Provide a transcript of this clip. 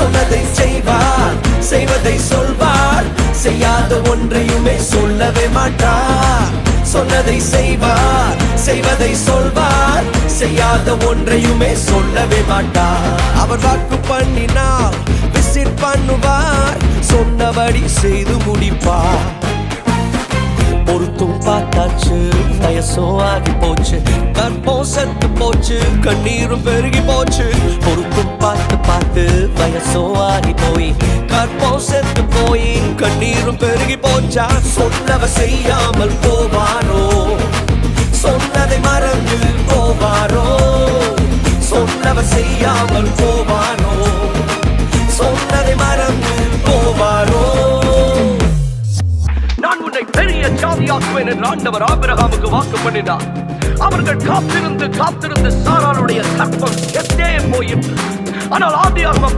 சொன்னதை செய்வார், செய்வதை சொல்வார், செய்யாத ஒன்றையுமே சொல்லவே மாட்டார். சொன்னதை செய்வார், செய்வதை சொல்வார், செய்யாத ஒன்றையுமே சொல்லவே மாட்டார். அவர் வாக்கு பண்ணினால் விசிட் பண்ணுவார், சொன்னபடி செய்து முடிப்பார். பொருத்தும் பார்த்தாச்சு, வயசும் ஆகி போச்சு, கற்பம் செத்து போச்சு, கண்ணீரும் பெருகி போச்சு. பொருத்தும் பார்த்து பார்த்து வயசும் ஆகி போய், கற்பம் செத்து போய், கண்ணீரும் பெருகி போச்சா. சொன்னவ செய்யாமல் போவாரோ, சொன்னதை மறந்து போவாரோ, சொன்னவ செய்யாமல் போவாரோ, சொன்னதை மறந்து போவாரோ. நான் உன்னை பெரிய ஜாதியாக்குவேன் என்று ஆண்டவர் ஆபிரகாமுக்கு வாக்கு பண்ணினார். அவர்கள் காத்திருந்து காத்திருந்து சாராளுடைய கற்பம் செத்தே போயிற்று. ஆனால் ஆதியாகமம்